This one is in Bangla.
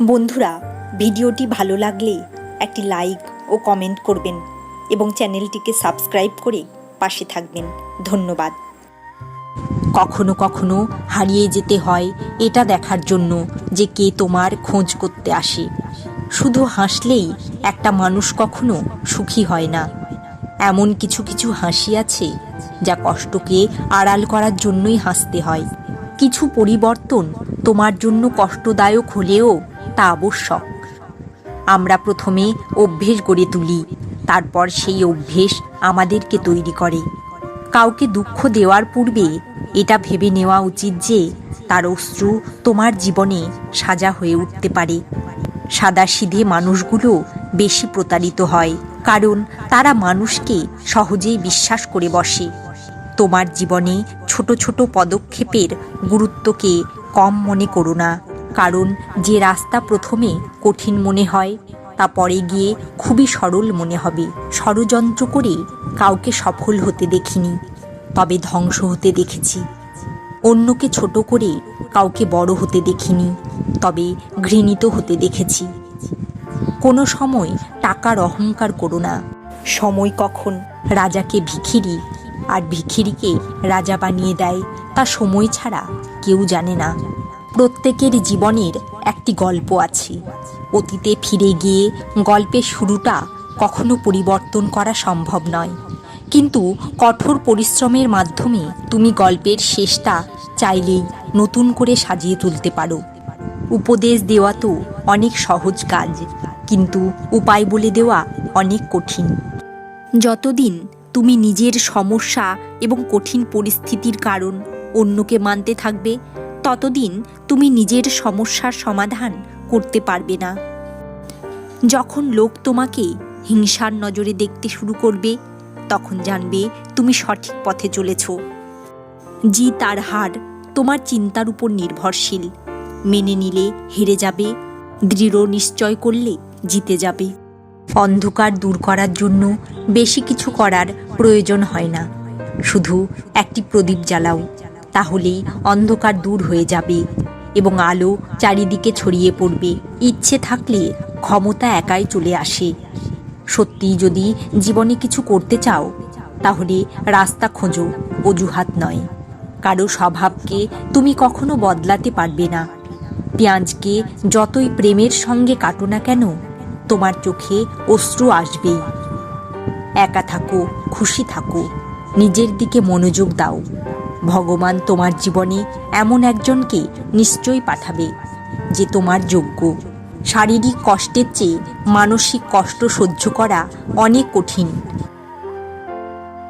বন্ধুরা, ভিডিওটি ভালো লাগলে একটি লাইক ও কমেন্ট করবেন এবং চ্যানেলটিকে সাবস্ক্রাইব করে পাশে থাকবেন। ধন্যবাদ। কখনো কখনো হারিয়ে যেতে হয় এটা দেখার জন্য যে কে তোমার খোঁজ করতে আসে। শুধু হাসলেই একটা মানুষ কখনো সুখী হয় না। এমন কিছু কিছু হাসি আছে যা কষ্টকে আড়াল করার জন্যই হাসতে হয়। কিছু পরিবর্তন তোমার জন্য কষ্টদায়ক হলেও তা আবশ্যক। আমরা প্রথমে অভ্যেস গড়ে তুলি, তারপর সেই অভ্যেস আমাদেরকে তৈরি করে। কাউকে দুঃখ দেওয়ার পূর্বে এটা ভেবে নেওয়া উচিত যে তার অশ্রু তোমার জীবনে সাজা হয়ে উঠতে পারে। সাদাসিধে মানুষগুলো বেশি প্রতারিত হয়, কারণ তারা মানুষকে সহজেই বিশ্বাস করে বসে। তোমার জীবনে ছোট ছোট পদক্ষেপের গুরুত্বকে কম মনে করো না, কারণ যে রাস্তা প্রথমে কঠিন মনে হয় তা পরে গিয়ে খুবই সরল মনে হবে। ষড়যন্ত্র করে কাউকে সফল হতে দেখিনি, তবে ধ্বংস হতে দেখেছি। অন্যকে ছোট করে কাউকে বড় হতে দেখিনি, তবে ঘৃণিত হতে দেখেছি। কোনো সময় টাকার অহংকার করো না। সময় কখন রাজাকে ভিখিরি আর ভিখিরিকে রাজা বানিয়ে দেয় তা সময় ছাড়া কেউ জানে না। প্রত্যেকের জীবনের একটি গল্প আছে। অতীতে ফিরে গিয়ে গল্পের শুরুটা কখনো পরিবর্তন করা সম্ভব নয়, কিন্তু কঠোর পরিশ্রমের মাধ্যমে তুমি গল্পের শেষটা চাইলেই নতুন করে সাজিয়ে তুলতে পারো। উপদেশ দেওয়া তো অনেক সহজ কাজ, কিন্তু উপায় বলে দেওয়া অনেক কঠিন। যতদিন তুমি নিজের সমস্যা এবং কঠিন পরিস্থিতির কারণ অন্যকে মানতে থাকবে, ততদিন তুমি নিজের সমস্যার সমাধান করতে পারবে না। যখন লোক তোমাকে হিংসার নজরে দেখতে শুরু করবে, তখন জানবে তুমি সঠিক পথে চলেছ। জিত আর হার তোমার চিন্তার উপর নির্ভরশীল। মেনে নিলে হেরে যাবে, দৃঢ় নিশ্চয় করলে জিতে যাবে। অন্ধকার দূর করার জন্য বেশি কিছু করার প্রয়োজন হয় না। শুধু একটি প্রদীপ জ্বালাও, তাহলেই অন্ধকার দূর হয়ে যাবে এবং আলো চারিদিকে ছড়িয়ে পড়বে। ইচ্ছে থাকলে ক্ষমতা একাই চলে আসে। সত্যিই যদি জীবনে কিছু করতে চাও, তাহলে রাস্তা খোঁজো, অজুহাত নয়। কারো স্বভাবকে তুমি কখনো বদলাতে পারবে না। পেঁয়াজকে যতই প্রেমের সঙ্গে কাটো না কেন, তোমার চোখে অশ্রু আসবেই। একা থাকো, খুশি থাকো, নিজের দিকে মনোযোগ দাও। ভগবান তোমার জীবনে এমন একজনকে নিশ্চয়ই পাঠাবে যে তোমার যোগ্য। শারীরিক কষ্টের চেয়ে মানসিক কষ্ট সহ্য করা অনেক কঠিন,